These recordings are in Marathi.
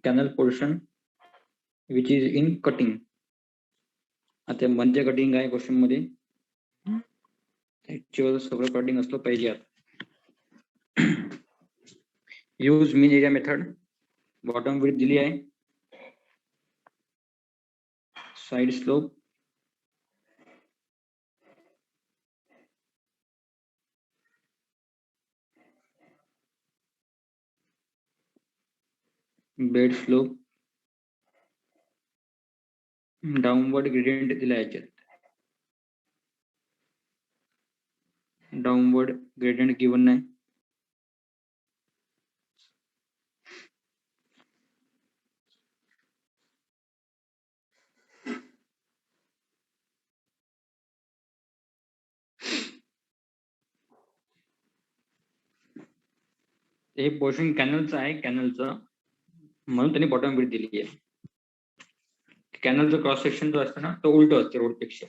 canal portion which is in cutting. आता मध्य कटिंग आहे क्वेश्चन मध्ये, ऍक्च्युअल सगळं कटिंग असलं पाहिजे. आता यूज मीन एरिया मेथड. बॉटम विड्थ दिली आहे, side slope, bed slope, downward gradient दिला आहे याच्यात. डाउनवर्ड ग्रेडियंट गिवन नाही. हे पोर्शन कॅनलचं आहे, कॅनलचं, म्हणून त्यांनी बॉटम विड्थ दिली आहे. कॅनलचं क्रॉस सेक्शन जो असतं ना तो उलट असते रोड पेक्षा.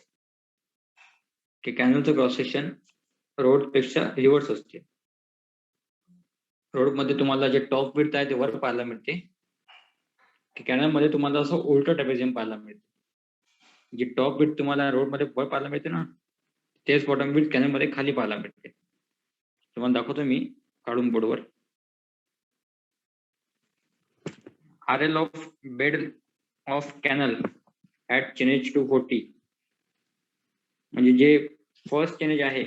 की कॅनलचं क्रॉस सेक्शन रोड पेक्षा रिव्हर्स असते. रोड मध्ये तुम्हाला जे टॉप विड्थ आहे ते वर पाहायला मिळते, की कॅनल मध्ये तुम्हाला असं उलट ट्रॅपेझियम पाहायला मिळते. जी टॉप विड्थ तुम्हाला रोड मध्ये वर पाहायला मिळते ना, तेच बॉटम विड्थ कॅनल मध्ये खाली पाहायला मिळते. तुम्हाला दाखवतो मी काढून बोर्डवर. RL of bed of canal at chainage 240, म्हणजे जे फर्स्ट चेनेज आहे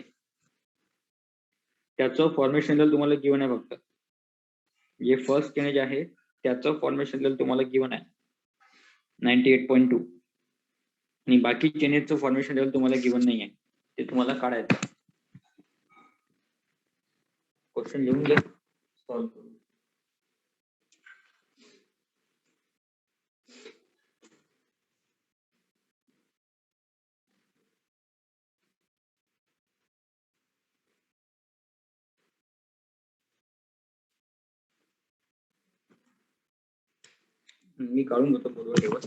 त्याचं फॉर्मेशन लेवल तुम्हाला गिवन आहे. फक्त जे फर्स्ट चेनेज आहे त्याचं फॉर्मेशन लेवल तुम्हाला गिवन आहे 98.2, आणि बाकी चेनेजचं फॉर्मेशन लेवल तुम्हाला गिवन नाही आहे, ते तुम्हाला काढायचं. क्वेश्चन लिहून घ्या, सॉल्व करू. मी काढून घेतो बरोबर लेवल.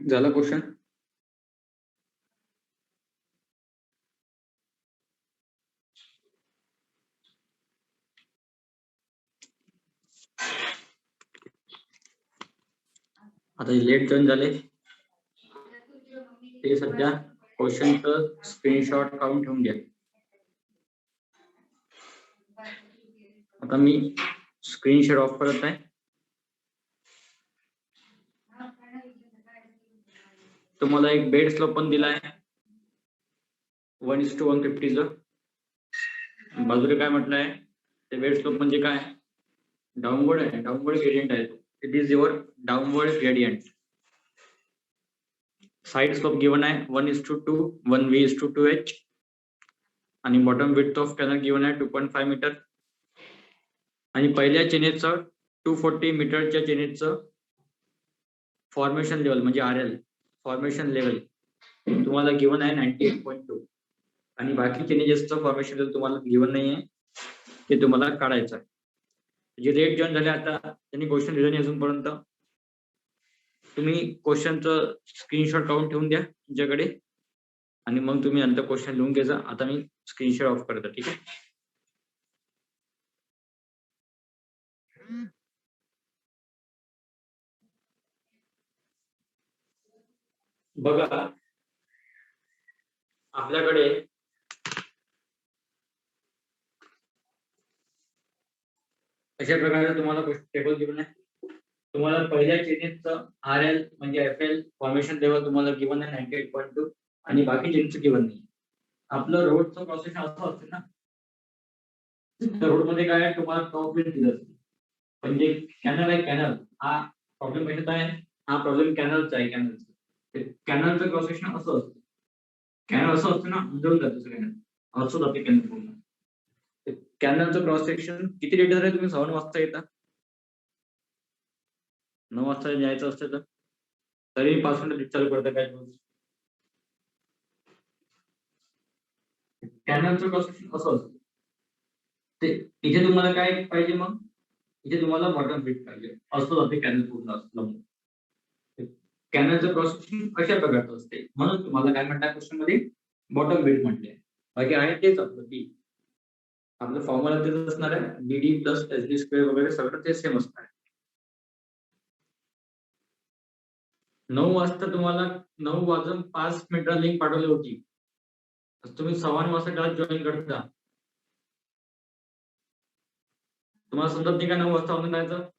झाला क्वेश्चन. आता लेट जॉईन झाले ते सध्या क्वेश्चनचं स्क्रीनशॉट काढून ठेवून घ्या. आता मी स्क्रीनशॉट ऑफ करत आहे. तुम्हाला एक बेड स्लोप पण दिला आहे 1:150चं. बाजूला काय म्हटलं आहे, ते बेड स्लोप म्हणजे काय, डाउनवर्ड आहे, डाउनवर्ड ग्रेडियंट आहे. It is your downward gradient. Side slope given आहे 1:2, 1v/2h, आणि bottom width of canal given आहे 2.5 मीटर. आणि पहिल्या चेनेजचं 240 मीटरच्या चेनेजचं फॉर्मेशन लेवल म्हणजे RL फॉर्मेशन लेवल तुम्हाला गिवन आहे 98.2, आणि बाकी चेनेजेसचं फॉर्मेशन लेवल तुम्हाला गिवन नाही आहे, ते तुम्हाला काढायचं आहे. जे रेट जॉईन झाले आता त्यांनी क्वेश्चन लिहिलं नाही अजूनपर्यंत. तुम्ही क्वेश्चनचं स्क्रीनशॉट काढून ठेवून द्या तुमच्याकडे आणि मग तुम्ही नंतर क्वेश्चन लिहून घ्यायचा. आता मी स्क्रीनशॉट ऑफ करतो. ठीक आहे. बघा आपल्याकडे अशा प्रकारे तुम्हाला टेबल गिवन आहे. तुम्हाला पहिल्या चेनेचं RL म्हणजे FL फॉर्मेशन लेवल तुम्हाला गिवन आहे 98.2 आणि बाकी चेनचं गिवन नाही. आपलं रोडचं प्रोसेस असं असते ना, रोड मध्ये काय तुम्हाला टॉप दिलं असते. म्हणजे कॅनल आहे, कॅनल हा प्रॉब्लेम कशाचा आहे, हा प्रॉब्लेम कॅनलचा आहे. कॅनलचं क्रॉस सेक्शन असं असतं. कॅनल असं असतं ना, उंजळून जातं सगळ्यांना, असं जाते कॅनल पूर्ण. कॅनलचं क्रॉस सेक्शन किती लिटर आहे? तुम्ही 7 वाजता येता, 9 वाजता यायचं असतं तर तरी 5 मिनिटं चालू करता काय? कॅनलचं क्रॉस सेक्शन असं असतं. ते इथे तुम्हाला काय पाहिजे? मग इथे तुम्हाला बॉटम फिट पाहिजे, असं जाते कॅनल पूर्ण असलं. कॅनलचं क्रॉस सेक्शन अशा प्रकारचं असते, म्हणून तुम्हाला काय म्हणतात क्वेश्चन मध्ये बॉटम बीट म्हटले. बाकी आहे तेच आपलं बी, आपलं फॉर्म्युला तेच असणार आहे, BD प्लस SD स्क्वेअर वगैरे सगळं ते सेम असणार आहे. 9 वाजता तुम्हाला 9 वाजून 5 मिनिटं लिंक पाठवली होती, तुम्ही 6 वाजता क्लास जॉईन करता. तुम्हाला समजत नाही का 9 वाजता ऑनलाईन जायचं?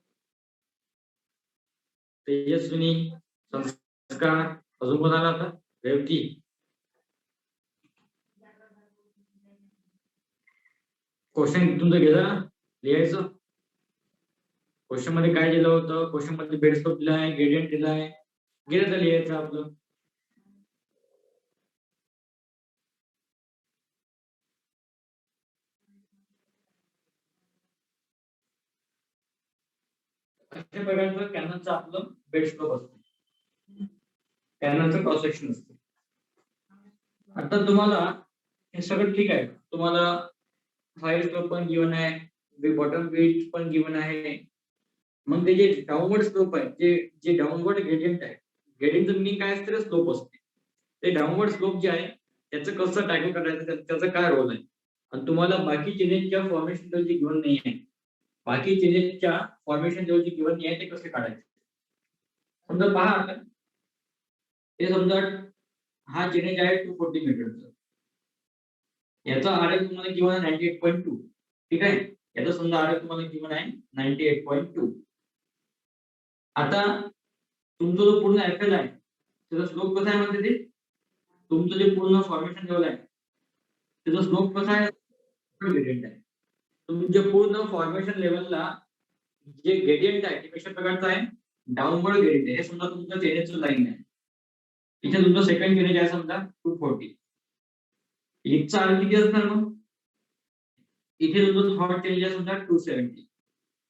तेजस्विनी, संस्कार, अजून कोणाला आता रेवती, क्वेश्चन तुमचं गेलं लिहायचं. क्वेश्चन मध्ये काय दिलं होतं? क्वेश्चन मध्ये बेड स्लोप दिला आहे, ग्रेडियंट दिला आहे, गेलं तर लिहायचं आपलं. अशा प्रकारचं कॅनलचं आपलं बेड स्लोप असतं, कॅनलचं क्रॉस सेक्शन असतं. आता तुम्हाला हे सगळं ठीक आहे, तुम्हाला हाय स्लोप पण गिवन आहे, बॉटम बीट पण गिवन आहे. मग ते जे डाऊनवर्ड स्लोप आहे, जे डाऊनवर्ड ग्रेडियंट आहे, ग्रेडियंटचं मीनिंग काय असतं? स्लोप असते. ते डाऊनवर्ड स्लोप जे आहे त्याचं कसं टॅकल करायचं, त्याचा काय रोल आहे. आणि तुम्हाला बाकी चेनेजच्या फॉर्मेशन जे गिवन नाही आहे, बाकी चेनेजच्या फॉर्मेशन जे गिवन नाही आहे ते कसे काढायचे. समजा पहा आता, ते समजा हा चेनेज आहे 240 मीटरचा, याचा RL तुम्हाला गिवन आहे 98.2. ठीक आहे, याचा समजा RL तुम्हाला गिवन आहे 98.2. आता तुमचा जो पूर्ण FL आहे त्याचा स्लोप कसा आहे म्हणते ते, तुमचं जे पूर्ण फॉर्मेशन लेवल आहे त्याचा स्लोप कसा आहे? ग्रेडियंट आहे. तुमच्या पूर्ण फॉर्मेशन लेवलला जे ग्रेडियंट आहे ते कशा प्रकारचं आहे? डाऊनवर्ड ग्रेडियंट आहे. हे समजा तुमचं चेनेजचं लाईन आहे, इथे तुमचं सेकंड चेनेज आहे समजा 240. एकचा RL किती असणार मग? इथे तुमचं थर्ड चेनेज आहे समजा 270.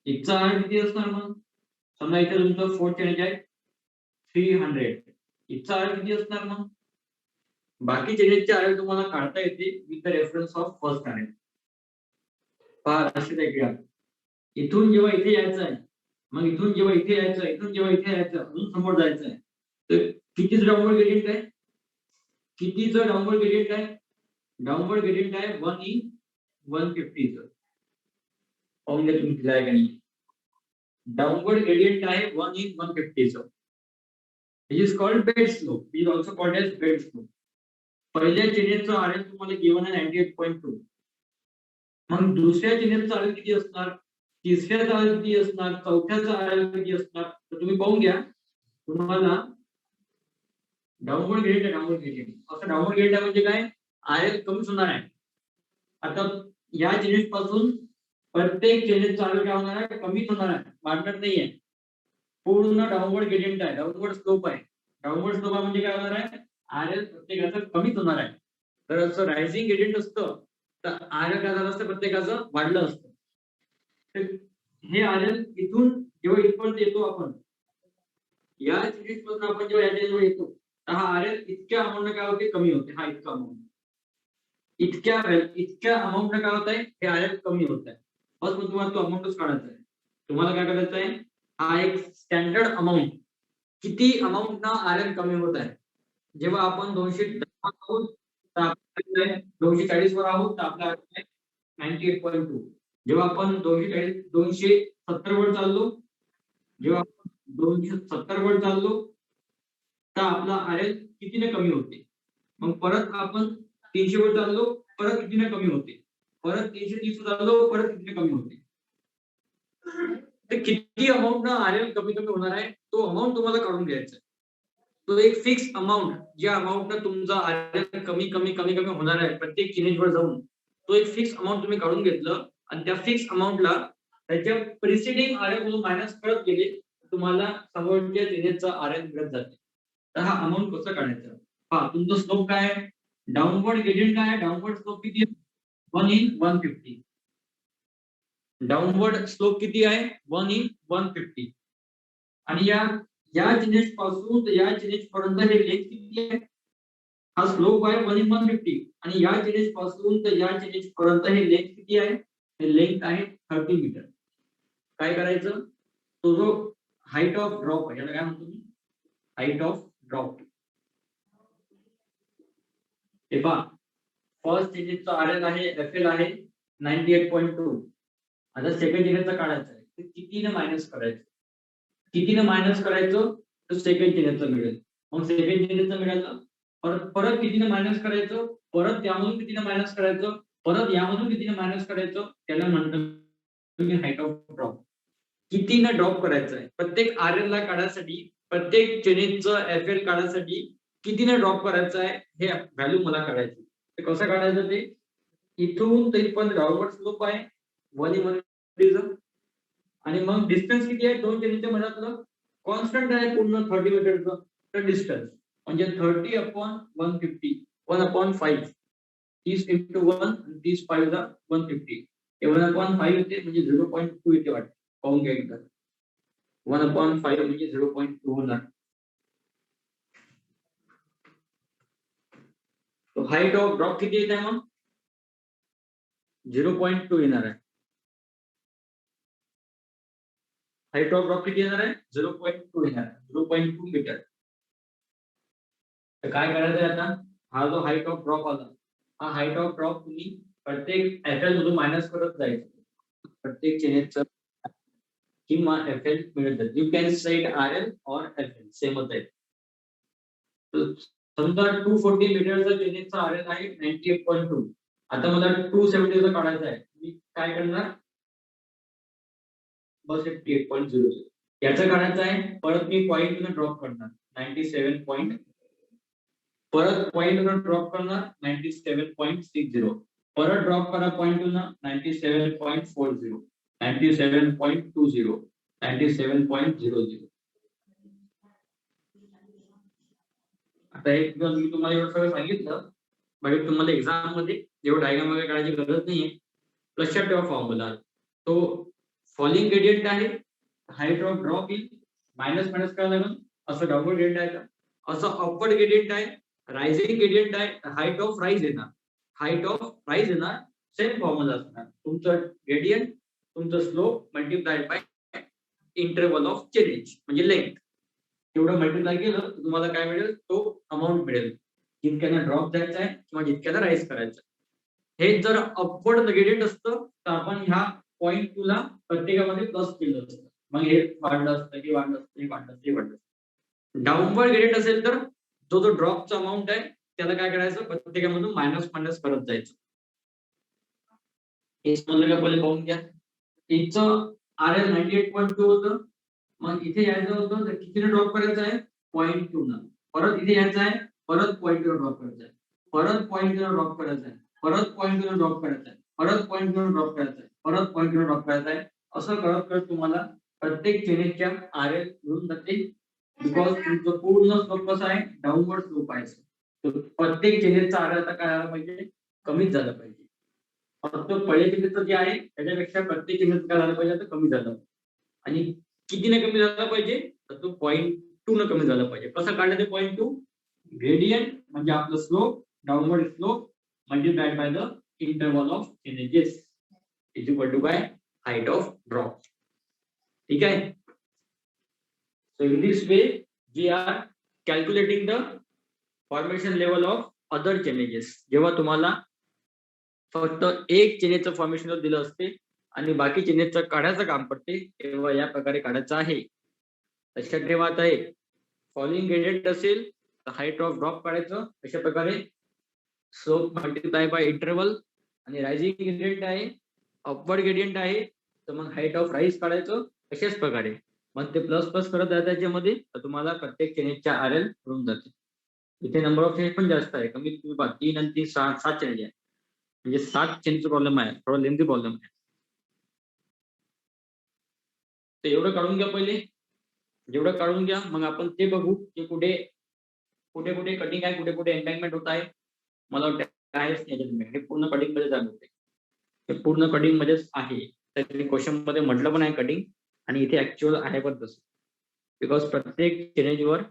एकचा RL किती असणार मग? समजा इथे तुमचं फोर्थ चेनेज आहे 300. एकचा RL किती असणार मग? बाकी चेनेजचे RL तुम्हाला काढता येते with the reference of first RL. पहा लक्षात आहे, इथून जेव्हा इथे यायचं आहे, मग इथून जेव्हा इथे यायचं, इथून जेव्हा इथे यायचं, अजून समोर जायचं आहे, तर कितीच डाऊनवर्ड ग्रेडियंट आहे? कितीचं डाऊनवर्ड ग्रेडियंट आहे? डाऊनवर्ड ग्रेडियंट आहे 150. पाहून घ्या तुम्ही दिलाय का नाही. डाऊनवर्ड ग्रेडियंट आहे 150. It is called bed slope. It is also called as bed slope. पहिल्या चेनेजचं RL तुम्हाला गिवन आहे 98.2. मग दुसऱ्या चेनेजचं RL किती असणार? तिसऱ्याचा RL किती असणार? चौथ्याचा RL किती असणार? तर तुम्ही पाहून घ्या, तुम्हाला डाऊनवर्ड ग्रेडियंट असं डाऊनवर्ड ग्रेडियंट म्हणजे काय? RL कमीच होणार आहे. आता या चेनेज पासून प्रत्येक चेनेजचा RL काय होणार आहे? कमीच होणार आहे, वाढणार नाहीये. पूर्ण डाऊनवर्ड ग्रेडियंट आहे, डाऊनवर्ड स्लोप आहे. डाऊनवर्ड स्लोप म्हणजे काय होणार आहे? RL प्रत्येकाचं कमीच होणार आहे. तर असं रायझिंग ग्रेडियंट असतं तर RL काय झालं असतं? प्रत्येकाचं वाढलं असतं. हे RL इथून जेव्हा इथपर्यंत येतो आपण, या चेनेज पासून आपण जेव्हा याच्याजवळ येतो तर हा RL इतक्या अमाऊंट काय होते? कमी होते. हा इतका अमाऊंट, इतक्या अमाऊंट काय होत आहे? हे RL कमी होत आहे. बस मग तुम्हाला तो अमाऊंटच काढायचा आहे. तुम्हाला काय करायचं आहे? हा एक स्टँडर्ड अमाऊंट किती अमाऊंट ना आर एल कमी होत आहे. जेव्हा आपण 240 वर आहोत तर आपला 98.2. जेव्हा आपण 270 वर चाललो, जेव्हा आपण 270 वर चाललो तर आपला आर एल कितीने कमी होते. मग परत आपण 300 वर चाललो, परत कितीने कमी होते. परत 330 वर चाललो, परत कितीने कमी होते. तर किती अमाऊंट ना आर एल कमी कमी होणार आहे तो अमाऊंट तुम्हाला काढून घ्यायचा आहे. तो एक फिक्स अमाऊंट, ज्या अमाऊंट ना तुमचा आर एल कमी कमी कमी कमी होणार आहे प्रत्येक चिनेजवर जाऊन, तो एक फिक्स अमाऊंट तुम्ही काढून घेतलं आणि त्या फिक्स अमाऊंटला त्याच्या प्रिसिडिंग आर एल मधून मायनस करत गेले तुम्हाला समोरच्या चिनेजचा आर एल मिळत जाते. तर हा अमाऊंट कसं काढायचा पहा. तुमचा स्लोप काय आहे, डाऊनवर्ड ग्रेडियंट काय आहे, डाऊनवर्ड स्लोप किती आहे 1 in 150. डाऊनवर्ड स्लोप किती आहे 1 in 150. आणि या चिनेज पासून तर या चिनेज पर्यंत हे लेंथ किती आहे, हा स्लोप आहे 1 in 150. आणि या चिनेज पासून तर या चिनेज पर्यंत हे लेंथ किती आहे, हे लेंथ आहे 30 मीटर. काय करायचं, तो जो हाईट ऑफ ड्रॉप आहे याला काय म्हणतो मी, हाईट ऑफ ड्रॉप. हे पहा फर्स्ट चिनेजचा आर एल आहे एफ एल आहे 98.2. आता सेकंड चिनेजचा काढायचा आहे तर कितीने मायनस करायचं, कितीने मायनस करायचं तर सेकंड चिनेजचा मिळेल. मग सेकंड चिनेजचा मिळालं, परत परत कितीने मायनस करायचं, परत यामधून कितीने मायनस करायचं, परत यामधून कितीने मायनस करायचं, त्याला म्हणतो हाईट ऑफ ड्रॉप. कितीने ड्रॉप करायचं आहे प्रत्येक आर एल ला काढायसाठी, प्रत्येक चिनेजचं एफ एल काढायसाठी कितीने ड्रॉप करायचं आहे हे व्हॅल्यू मला काढायची. ते कसं काढायचं, ते इथून ते पण डाऊनवर्ड स्लोप आहे 1 in 150. आणि मग डिस्टन्स किती आहे दोन चिन्हांच्या मधातलं, कॉन्स्टंट आहे पूर्ण 30 मीटरचं. तर डिस्टन्स म्हणजे 30/150 1/5. 30 into 1 30 5 150. 1/5 येते म्हणजे 0.2 येते वाटतं. पाहून घ्या एकदा. 1/5 म्हणजे 0.2 होणार. हाईट ऑफ ड्रॉप किती येत आहे मग 0.2 येणार आहे. हाईट ऑफ ड्रॉप किती येणार आहे 0.2 येणार, 0.2 मीटर. तर काय करायचं आहे आता, हा जो हाईट ऑफ ड्रॉप आला, हा हाईट ऑफ ड्रॉप तुम्ही प्रत्येक एफ एल मधून मायनस करत जायचं. प्रत्येक चिन्हाचं किंवा एफ एल मिळत जाईल. You can set R L or F L सेमच आहे. समजा 240 मीटरचा चिन्हाचा आर एल आहे 98.2. आता मला 270 चा काढायचा आहे. मी काय करणार, बस 58.00 याचं काढायचं आहे. परत मी पॉईंट ड्रॉप करणार 97. परत पॉईंट ड्रॉप करणार 97.60. परत ड्रॉप करा पॉईंट 97.40 97.20 97.00. आता एक मी तुम्हाला एवढं सगळं सांगितलं, म्हणजे तुम्हाला एक्झाम मध्ये एवढं डायग्राम वगैरे काढायची गरज नाहीये. लक्षात ठेवा फॉर्म्युला, तो फॉलिंग ग्रेडियंट आहे, हाईट ऑफ ड्रॉप येईल, मायनस मायनस करायला लागेल. असं डाऊनवर्ड ग्रेडियंट आहे का, असं अपवर्ड ग्रेडियंट आहे, रायझिंग ग्रेडियंट आहे, हाईट ऑफ राईज येणार, हाईट ऑफ राईज येणार. सेम फॉर्म्युला असणार, तुमचं ग्रेडियंट तुमचं slope multiplied bye interval of change म्हणजे लेंथ. एवढं मल्टिप्लाय केलं तर तुम्हाला काय मिळेल, तो अमाऊंट मिळेल जितक्याला ड्रॉप द्यायचा आहे किंवा जितक्याला राईज करायचं. हे जर अपवर्ड ग्रेडियंट असतं तर आपण ह्या पॉईंट 2 ला प्रत्येकामध्ये प्लस केलं असतं, मग हे वाढलं असतं, हे वाढलं असतं, हे वाढलं असतं, हे वाढलं असतं. डाऊनवर्ड ग्रेडियंट असेल तर जो ड्रॉपचा अमाऊंट आहे त्याला काय करायचं, प्रत्येकामधून मायनस मायनस करत जायचं. हे समजलं का, पहिले पाहून घ्या. इथचं आर एल 98.2 होतं, मग इथे यायचं होतं तर कितीने ड्रॉप करायचं आहे 0.2 न. परत इथे यायचं आहे, परत 0.2 ड्रॉप करायचं आहे, परत 0.2 ड्रॉप करायचं आहे, परत 0.2 ड्रॉप करायचं आहे, परत 0.2 ड्रॉप करायचं आहे, परत 0.2 ड्रॉप करायचं आहे. असं करत करत तुम्हाला प्रत्येक चेनेजच्या आर एल मिळून जाते. बिकॉज तुमचं पूर्ण स्लोप कसा आहे, डाऊनवर्ड स्लोप आहे. तर प्रत्येक चेनेजचा आर एल आता काय झाला पाहिजे, कमीच झाला पाहिजे. फक्त पहिल्या चिन्हाचं जे आहे त्याच्यापेक्षा प्रत्येक चिन्हाचं काय झालं पाहिजे, आता कमी झालं. आणि कितीने कमी झाला पाहिजे, तर तो 0.2 न कमी झाला पाहिजे. कसं काढलं ते 0.2, ग्रेडियंट म्हणजे आपलं slope, downward slope multiplied by the interval of changes is equal to by height of drop. ठीक आहे. So in this way we are calculating the formation level of other changes. जेव्हा तुम्हाला फक्त एक चेनेजचं फॉर्मेशन दिलं असते आणि बाकी चेनेजचं काढायचं काम पडते, तेव्हा या प्रकारे काढायचं आहे. लक्षात ठेवा आता आहे फॉलोइंग ग्रेडियंट असेल तर हाईट ऑफ ड्रॉप काढायचं अशा प्रकारे, स्लोप मल्टिप्लाय बाय इंटरवल, आणि रायझिंग ग्रेडियंट आहे, अपवर्ड ग्रेडियंट आहे तर मग हाईट ऑफ राईज काढायचं अशाच प्रकारे. मग ते प्लस प्लस करत आहे त्याच्यामध्ये, तर तुम्हाला प्रत्येक चेनेजच्या RL मिळून जाते. इथे नंबर ऑफ चेनेज पण जास्त आहे, कमीत कमी 3 आणि 3 7 चेनेज आहे, म्हणजे 7 चेनेजचा प्रॉब्लेम आहे, थोडा लेंथी प्रॉब्लेम आहे. तर एवढं काढून घ्या पहिले, जेवढं काढून घ्या मग आपण ते बघू की कुठे कुठे कुठे कटिंग आहे, कुठे कुठे एम्बँकमेंट होत आहे. मला वाटतं आहेच नाही, हे पूर्ण कटिंग मध्ये चालू होते, हे पूर्ण कटिंग मध्येच आहे. तर क्वेश्चन मध्ये म्हटलं पण आहे कटिंग, आणि इथे ऍक्च्युअल आहे पण तसं, बिकॉज प्रत्येक चेनेजवर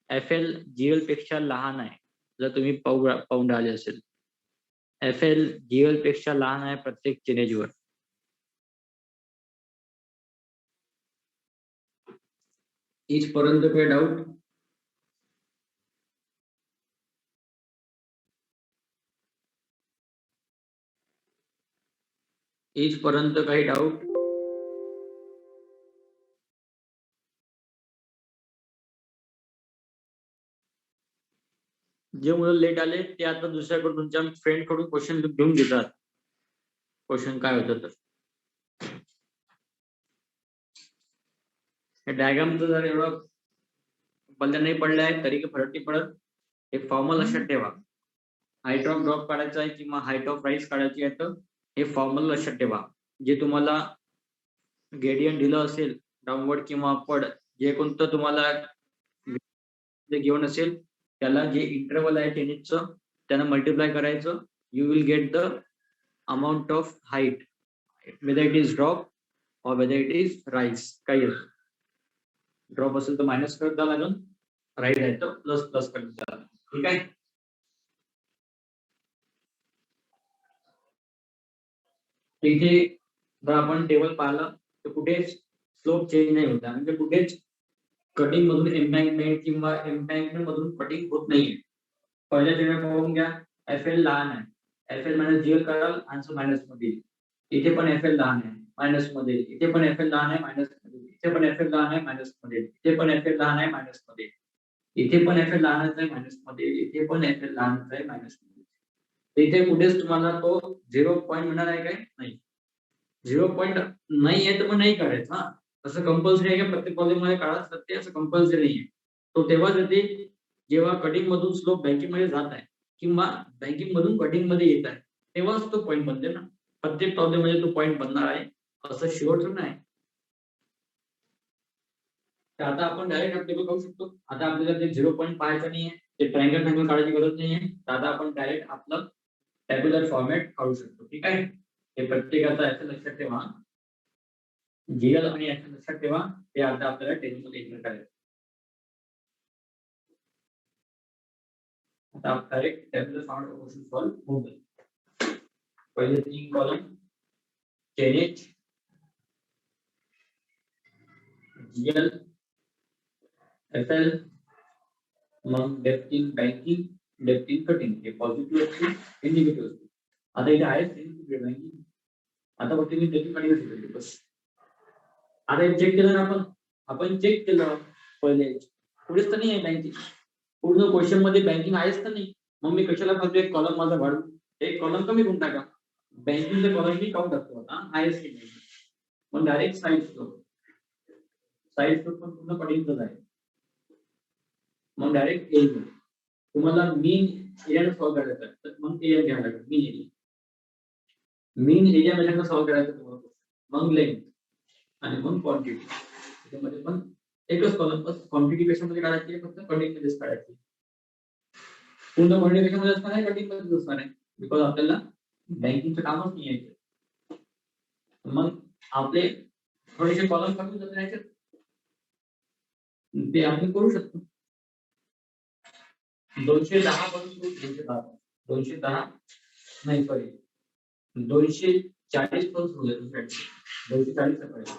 FL GL पेक्षा लहान आहे. जर तुम्ही पाहून राहिले असेल, FL GL पेक्षा लहान आहे प्रत्येक चेनेजवर. इथपर्यंत काही डाऊट? इथपर्यंत काही डाऊट? जे मुलं लेट आले ते आता दुसऱ्याकडून तुमच्या फ्रेंड कडून क्वेश्चन घेऊन घेतात, क्वेश्चन काय होतं तर. डायग्रामचं जर एवढं बंद नाही पडलं आहे तरी फरक नाही पडत. हे फॉर्मल लक्षात ठेवा, हाईट ऑफ ड्रॉप काढायचा आहे किंवा हाईट ऑफ राईज काढायची आहे, तर हे फॉर्मल लक्षात ठेवा. जे तुम्हाला ग्रेडियंट दिलं असेल डाऊनवर्ड किंवा अपवर्ड, जे कोणतं तुम्हाला घेऊन असेल, त्याला जे इंटरवल आहे चेनेजचं त्यानं मल्टिप्लाय करायचं. You will get the amount of height, whether it is drop और वेदर इट इज राईज. काही असो, ड्रॉप असेल तर मायनस करत जा लागून, राईज आहे तर प्लस प्लस करत जा. ठीक आहे. इथे जर आपण टेबल पाहिलं तर कुठेच स्लोप चेंज नाही होता, म्हणजे कुठेच कटिंग मधून एम्बँकमेंट किंवा एम्बँकमेंट मधून कटिंग होत नाहीये. पहिल्या चेनेज पाहून घ्या, FL लहान आहे, FL मायनस GL कराल, आन्सर मायनस मध्ये. इथे पण FL लहान आहे मायनस मध्ये, इथे पण FL लहान आहे मायनस मध्ये, इथे पण FL लहान आहे मायनस मध्ये, इथे पण FL लहान आहे मायनस मध्ये, इथे पण FL लहानच आहे मायनस मध्ये, इथे पण FL लहानच आहे मायनस मध्ये. इथे कुठेच तुम्हाला तो 0 पॉईंट मिळणार आहे काय? नाही. 0 पॉईंट नाही आहे तर मग नाही काढायचं. हा, असं कंपल्सरी आहे की प्रत्येक प्रॉब्लेम मध्ये काढाच लागते असं कंपल्सरी नाहीये. तो तेव्हाच येते जेव्हा कटिंग मधून स्लोप बँकिंग मध्ये जात आहे किंवा बँकिंग मधून कटिंग मध्ये येत आहे, तेव्हाच तो पॉईंट बनते ना. प्रत्येक प्रॉब्लेम मध्ये तो पॉईंट बनणार आहे असं शेवटचं नाही. तर आता आपण डायरेक्ट टेबल काढू शकतो. आता आपल्याला ते 0 पॉईंट पाहायचं नाहीये, ते ट्रायंगल ट्रायंगल काढायची गरज नाहीये. तर आता आपण डायरेक्ट आपलं टॅब्युलर फॉर्मॅट काढू शकतो. ठीक आहे. हे प्रत्येकाचा याचं लक्षात ठेवा, GL आणि FL लक्षात ठेवा. ते आता आपल्याला टेबलमध्ये एंटर करायचं. आता आप direct tabular format question solve होऊन जाईल. पहिले 3 कॉलम चेनेज, GL, FL, मग depth in banking, depth in cutting. हे पॉझिटिव्ह असतील, हे निगेटिव्ह असतील. आता इथे आहे बँकिंग, आता फक्त मी डेप्थ काढली बस. आता चेक केलं ना आपण चेक केलं पहिले, पुढेच तर नाही आहे बँकिंग, पूर्ण क्वेश्चन मध्ये बँकिंग आहेच तर नाही. मग मी कशाला करतो एक कॉलम माझा वाढू, एक कॉलम कमी करून टाका. बँकिंगचा कॉलम मी काढून टाकतो आता, आहेच की नाही. मग डायरेक्ट साईड स्लोप पण पूर्ण कटिंगच आहे. मग डायरेक्ट एरिया, तुम्हाला मीन एरिया सॉल्व्ह करायचा आहे तर मग एरिया घ्यावा लागेल. मीन एरिया मध्ये सॉल्व्ह करायचं तुम्हाला, मग लेंथ आणि मग क्वांटिटी. त्याच्यामध्ये पण एकच कॉलम, बस क्वांटिटी कशामध्ये काढायची, फक्त कटिंग मध्येच काढायची. पूर्ण क्वांटिटी कशामध्ये असणार आहे, कटिंग मध्येच असणार आहे, बिकॉज आपल्याला बँकिंगचं कामच नाही आहे. मग आपले थोडेसे कॉलम कमी जातात, ते आपण करू शकतो. 210 पासून 210 नाही, सॉरी 240 पासून 240 पर्यंत.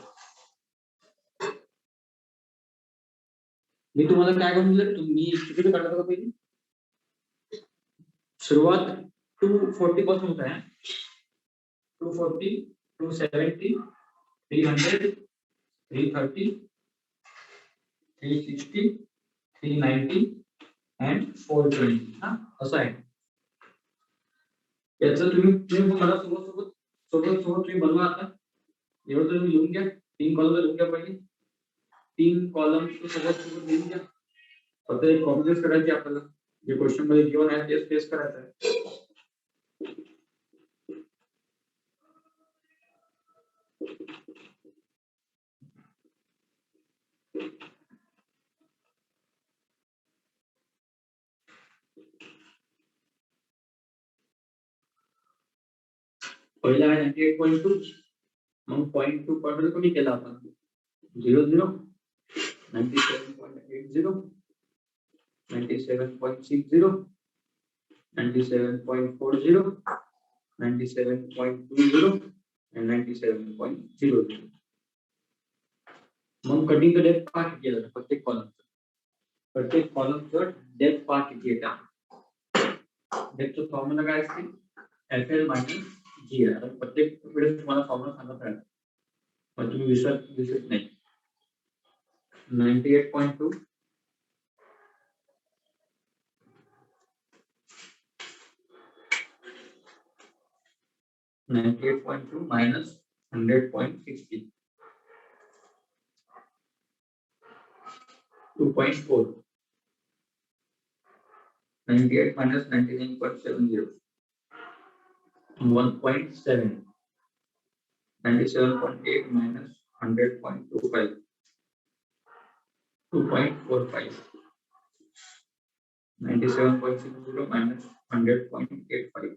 मी तुम्हाला काय करून दिलं, तुम्ही किती काढला का पहिली सुरुवात 240 पासून होत आहे. 240, 270, 300, 330, 360, 390 and 420 हा असं आहे. याचं तुम्ही मला सोबत तुम्ही बनवा. आता एवढं तुम्ही लिहून घ्या, 3 कॉलम लिहून घ्या पहिले. 3 कॉलम सोबत लिहून घ्या. फक्त एक कॉपी पेस्ट करायची आपल्याला, जे क्वेश्चन मध्ये गिवन आहे तेच पेस्ट करायचं आहे. पहिला आहे 98.2, मग 0.2 कमी केला आपण 00, 97.80, 97.60, 97.40, 97.20 and 97.00. मग कटिंग डेप्थ पहा किती आहे प्रत्येक कॉलमचं डेप्थ पहा किती येते. डेप्थचं फॉर्म्युला काय असते, FL मायनस जी आहे. प्रत्येक वेळेस तुम्हाला फॉर्म्युला सांगत राहील, पण तुम्ही विसरत नाही. 98.2 98.2 minus 100.60, 2.4. 98 minus 99.70, 1.7. 97.8 minus 100.25, 2.45. 97.60 minus 100.85,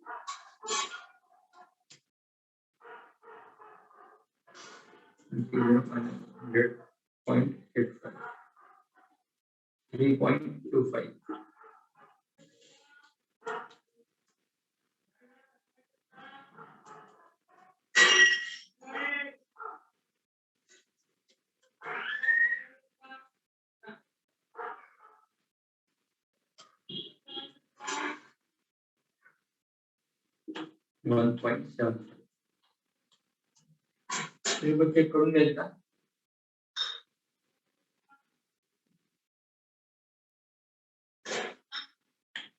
100.85, 3.25. Check करून घ्यायचा.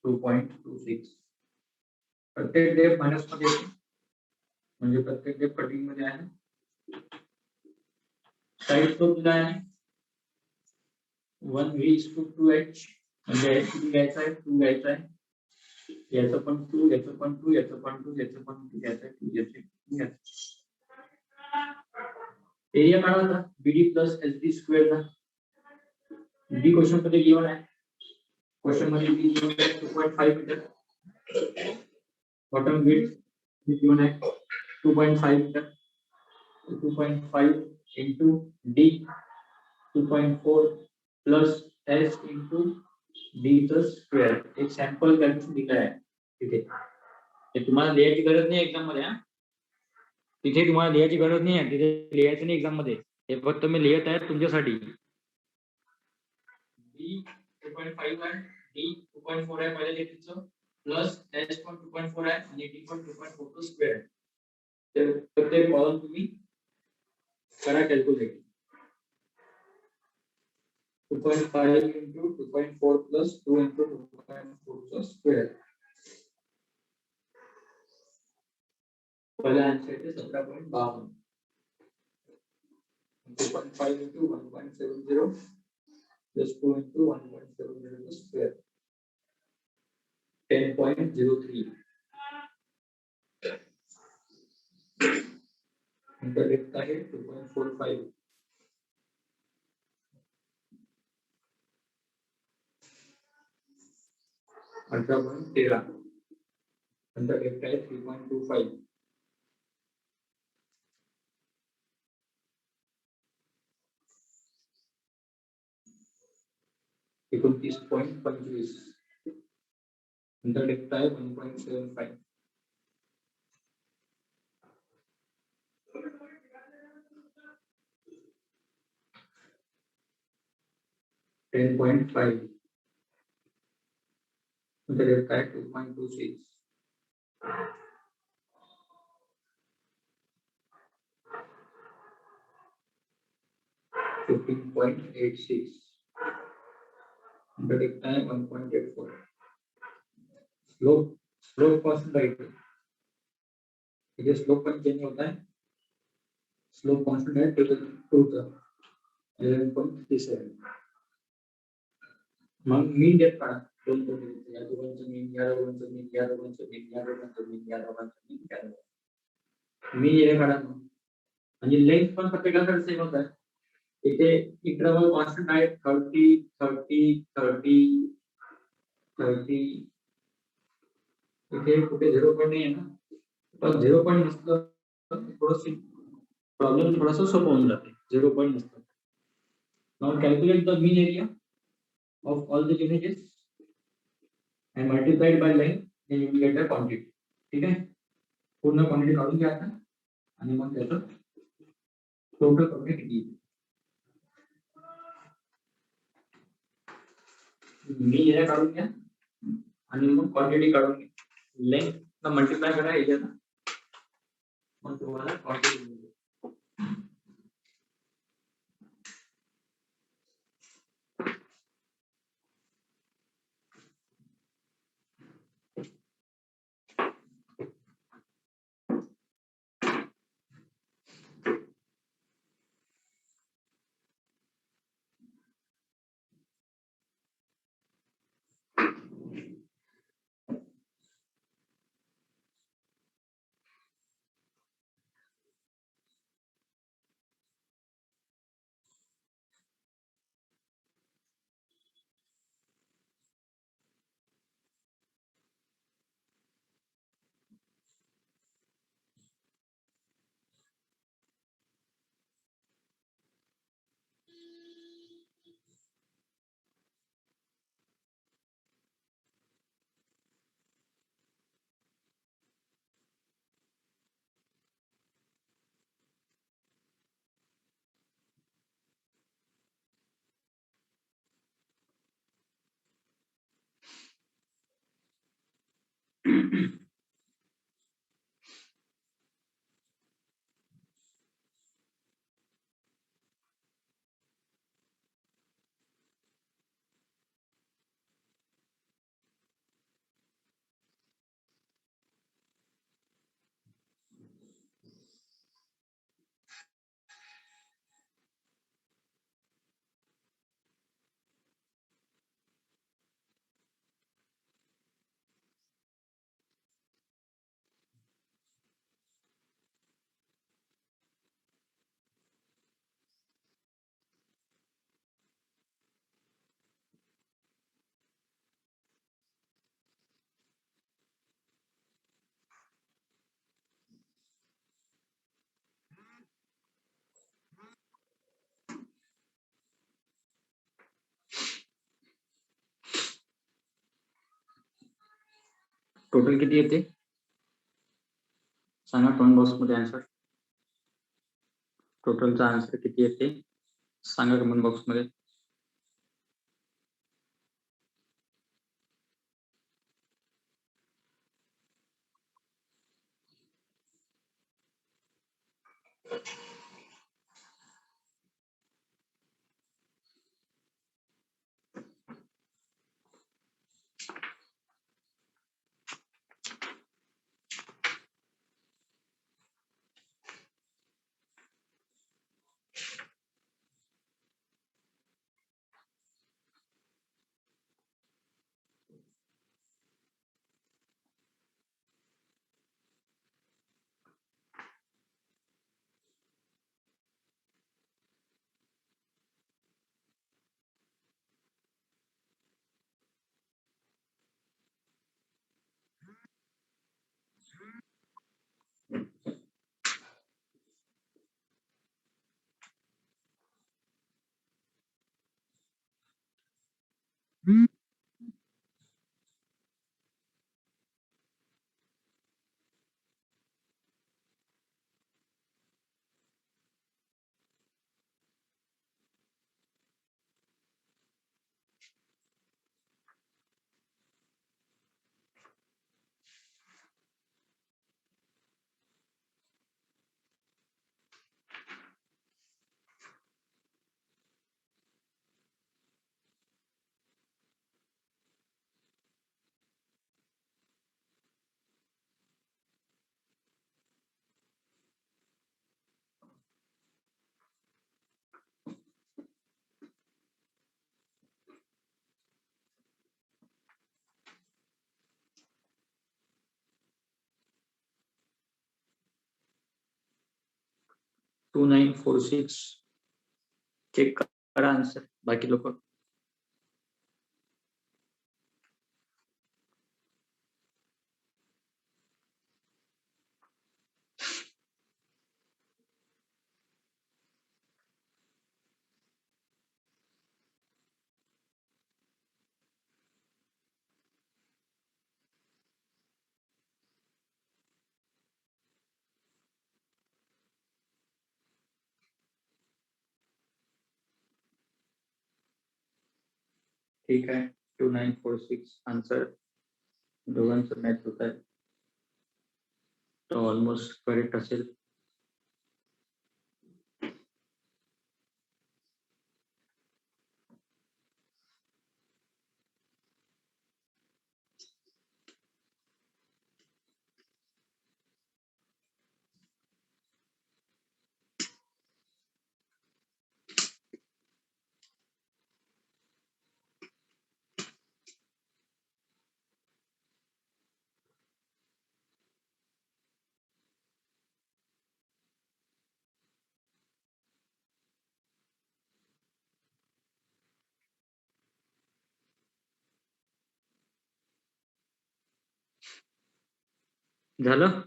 2.26. प्रत्येक डेप मायनस मध्ये म्हणजे प्रत्येक डेप कटिंग मध्ये आहे. साइड स्लोप दिला आहे 1v/2h, म्हणजे किती घ्यायचा आहे, 2 घ्यायचा आहे. याचं पण 2, याचं पण 2, याचं पण 2, याचं पण 2 घ्यायचं आहे, 2 घ्यायचं. एरिया काढा होता BD प्लस SD स्क्वेअर ला. बी क्वेश्चन मध्ये गिवन आहे. क्वेश्चन मध्ये बी गिवन आहे 2.5 मीटर. बॉटम विड्थ गिवन आहे 2.5 metre. 2.5 into D 2.4 plus S into D चा स्क्वेअर. एक सॅम्पल कॅल्क्युलेशन दिलं आहे तिथे. हे तुम्हाला लिहायची गरज नाही एक्झाम मध्ये. तिथे तुम्हाला लिहायची गरज नाही आहे, तिथे लिहायचं नाही एक्झाम मध्ये. हे फक्त मी लिहित आहे तुमच्यासाठी. D 2.5 आहे, D 2.4 आहे पहिल्या लेक्चरचं, प्लस S पण 2.4 आहे आणि D पण 2.4 स्क्वेअर आहे. तर प्रत्येक कॉलम तुम्ही करा calculate. 2.5 into 2.4 plus 2 into 2.4 square. पहिला आन्सर आहे 17.52. 2.5 into 1.70 plus 2 into 1.70 square. 10.03. नंतर डेप्थ आहे 2.45. $18.13. नंतर डेप्थ आहे 3.25. $29.25. नंतर डेप्थ आहे 1.75. 10.5 इधर रहता है 2.26 15.86 इधर रहता है 1.84 स्लोप स्लोप कांस्टेंट राइट ये स्लोप का चेंज होता है स्लोप कांस्टेंट है टू 11.37 मग मीन घेत काढा दोन पद्धतीचे या दोघांचं मीन या दोघांचं मीन या दोघांचं मीन या दोघांचं मीन या दोघांचं मीन या दोघांचं मीन हे काढा आणि लेंथ पण प्रत्येकाकडे सेम होत आहे इथे इंटरवल कॉन्स्टंट आहे 30 30 30 30 इथे कुठे 0 पण नाही आहे ना पण 0 पण नसतं थोडंसं प्रॉब्लेम थोडासा सोपं होऊन जाते 0 पण नसतं now calculate the mean area of all the images and multiplied by line then you will get a quantity ठीक है पूर्ण क्वांटिटी काढून घ्या आता आणि मग त्याचं टोटल क्वांटिटी किती मी एरिया काढून घ्या आणि मग क्वांटिटी काढून घ्या लेंथ ला मल्टिप्लाय करा एरियाला मग तुम्हाला क्वांटिटी मिळेल टोटल किती येते सांगा कमेंट बॉक्स मध्ये आन्सर टोटलचा आन्सर किती येते सांगा कमेंट बॉक्स मध्ये 2946 चेक करा आन्सर बाकी लोक. ठीक आहे. 2946 आन्सर दोघांचं मॅच होत आहे, तो ऑलमोस्ट करेक्ट असेल. झालं.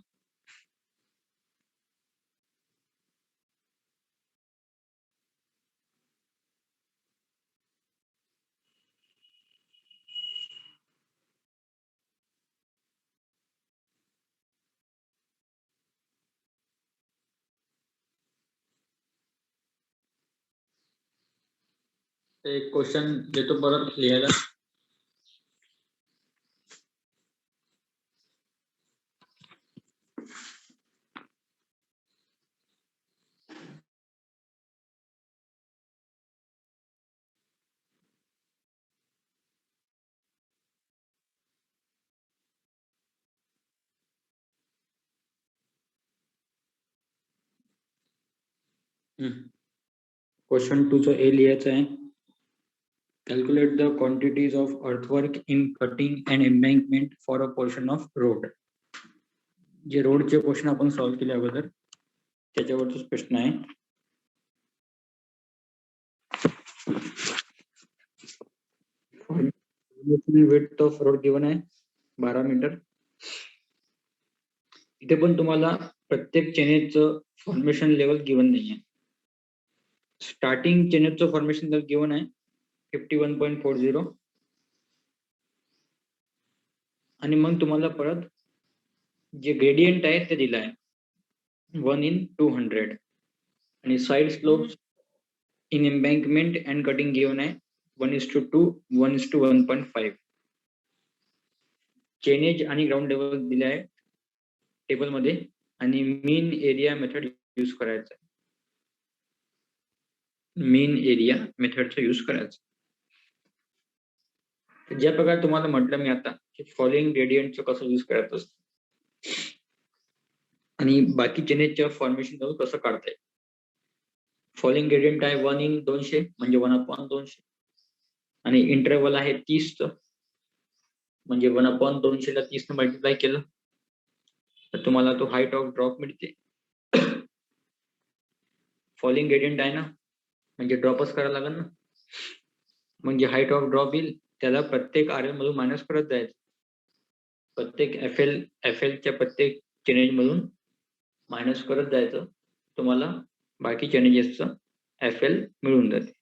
एक क्वेश्चन देतो परत लिहायला. क्वेश्चन 2 चं ए लिहायचं आहे. Calculate the quantities of earthwork in cutting and embankment for a portion of road. जे रोडचे क्वेश्चन आपण सॉल्व्ह केले अगोदर त्याच्यावरच प्रश्न आहे. विड्थ ऑफ रोड गिवन आहे 12 मीटर. इथे पण तुम्हाला प्रत्येक चेनेजचं फॉर्मेशन लेवल गिवन नाहीये. स्टार्टिंग चेनेजचं फॉर्मेशन लेवल गिवन आहे 51.40 आणि मग तुम्हाला परत जे ग्रेडियंट आहे ते दिलं आहे 1/200 आणि side slopes in embankment and cutting given आहे 1:2 1:1.5. चेनेज आणि ग्राउंड लेवल दिले आहे टेबल मध्ये आणि मीन एरिया मेथड यूज करायचा. मीन एरिया मेथडचा यूज करायचा. ज्या प्रकारे तुम्हाला म्हटलं मी आता की फॉलोइंग ग्रेडियंटचं कसं यूज करायचं असतं आणि बाकी चेनेजच्या फॉर्मेशन लेवल कसं काढता येईल. फॉलोइंग ग्रेडियंट आहे 1/200 म्हणजे 1/200 आणि इंटरवल आहे 30 म्हणजे 1/200 ला 30 ने मल्टिप्लाय केलं तर तुम्हाला तो हाईट ऑफ ड्रॉप मिळते. फॉलोइंग ग्रेडियंट आहे ना म्हणजे ड्रॉपच करायला लागेल ना. म्हणजे हाईट ऑफ ड्रॉप येईल त्याला प्रत्येक RL मधून मायनस करत जायचं. प्रत्येक FL च्या प्रत्येक चेनेज मधून मायनस करत जायचं. तुम्हाला बाकी चेनेजेसचं FL मिळून जाते.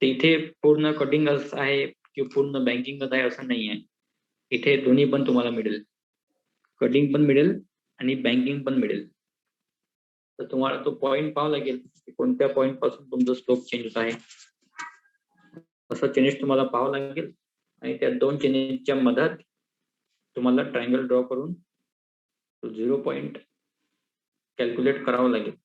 इथे पूर्ण कटिंग आहे की पूर्ण बँकिंगच आहे असं नाही आहे. इथे दोन्ही पण तुम्हाला मिळेल. कटिंग पण मिळेल आणि बँकिंग पण मिळेल. तर तुम्हाला तो पॉइंट पाहावा लागेल की कोणत्या पॉइंट पासून तुमचं स्लोप चेंज होत आहे. असं चेनेज तुम्हाला पाहावं लागेल आणि त्या दोन चेनेजच्या मधात तुम्हाला ट्रायंगल ड्रॉ करून 0 पॉइंट कॅल्क्युलेट करावं लागेल.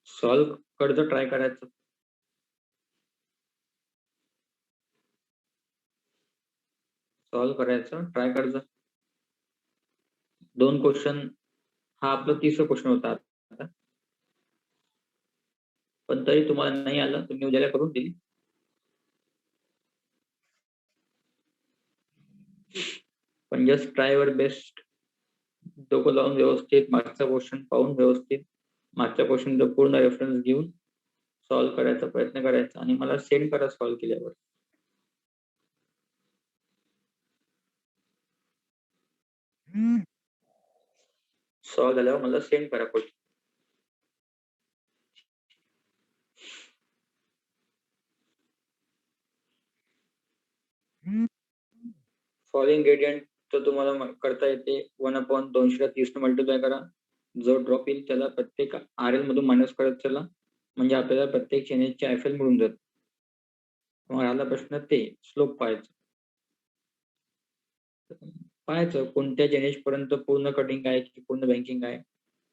सॉल्व करायचं ट्राय करायचं. सॉल्व करायचं ट्राय करायचं. 2 क्वेश्चन हा आपला 3रा क्वेश्चन होता आता. पण तरी तुम्हाला नाही आलं तुम्ही उद्याला करून दिली. पण जस्ट ट्राय युअर बेस्ट. डोकं लावून व्यवस्थित मागचा क्वेश्चन पाहून व्यवस्थित मागच्या क्वेश्चनचा पूर्ण रेफरन्स घेऊन सॉल्व्ह करायचा प्रयत्न करायचा आणि मला सेंड करा सॉल्व्ह केल्यावर. सॉल्व्ह झाल्यावर मला सेंड करा क्वेश्चन. फॉलोइंग ग्रेडियंट तर तुम्हाला करता येते 1/230 मल्टिप्लाय करा. जो ड्रॉप येईल त्याला प्रत्येक RL मधून मायनस करत चला, म्हणजे आपल्याला प्रत्येक चेनेजचे FL मिळून जात. मग आला प्रश्न ते स्लोप पाहायचं. कोणत्या चेनेज पर्यंत पूर्ण कटिंग आहे की पूर्ण बँकिंग आहे,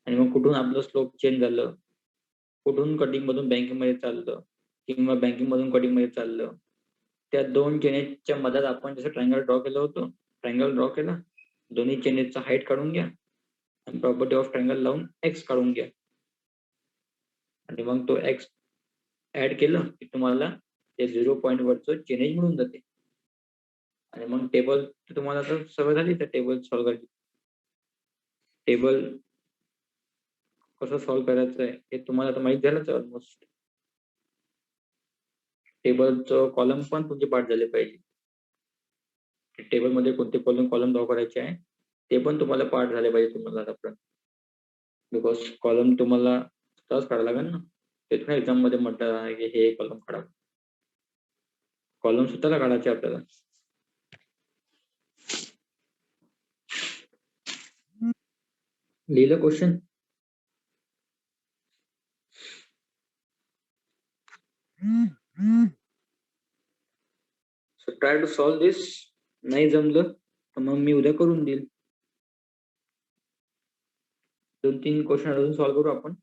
आणि मग कुठून आपलं स्लोप चेंज झालं, कुठून कटिंग मधून बँकिंग मध्ये चाललं किंवा बँकिंग मधून कटिंग मध्ये चाललं. त्या दोन चेनेजच्या मधात आपण जसं ट्रायंगल ड्रॉ केलं होतं, ट्रायंगल ड्रॉ केला, दोन्ही चेनेजचा हाईट काढून घ्या आणि प्रॉपर्टी ऑफ ट्रायंगल लावून एक्स काढून घ्या, आणि मग तो एक्स ऍड केलं की तुम्हाला ते 0 पॉईंट वरचं चेनेज मिळून जाते. आणि मग टेबल तुम्हाला तर सवय झाली तर टेबल सॉल्व्ह करायची. टेबल कसं सॉल्व्ह करायचं आहे हे तुम्हाला आता माहित झालंच आहे ऑलमोस्ट. टेबलचं कॉलम पण तुमचे पाठ झाले पाहिजे. टेबल मध्ये कोणते कॉलम ड्रॉ करायचे आहे ते पण तुम्हाला पाठ झाले पाहिजे तुम्हाला आतापर्यंत. बिकॉज कॉलम तुम्हाला तसंच काढायला लागेल ना. तिथून एक्झाम मध्ये म्हटलं आहे की हे कॉलम काढा. कॉलम स्वतःला काढायचे आपल्याला. लिहिलं question? So try to solve this. नाही जमलं तर मग मी उद्या करून देईल. 2-3 क्वेश्चन अजून सॉल्व्ह करू आपण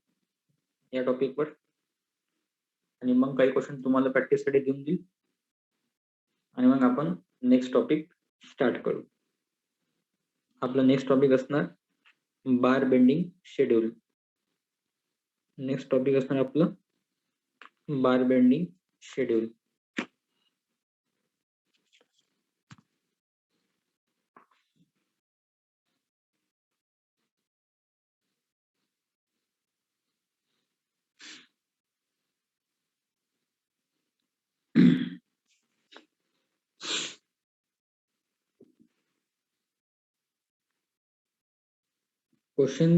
या टॉपिकवर, आणि मग काही क्वेश्चन तुम्हाला प्रॅक्टिससाठी देऊन देईल, आणि मग आपण नेक्स्ट टॉपिक स्टार्ट करू. आपला नेक्स्ट टॉपिक असणार बार बेंडिंग शेड्यूल. नेक्स्ट टॉपिक असणार आपलं बार बेंडिंग शेड्यूल. क्वेश्चन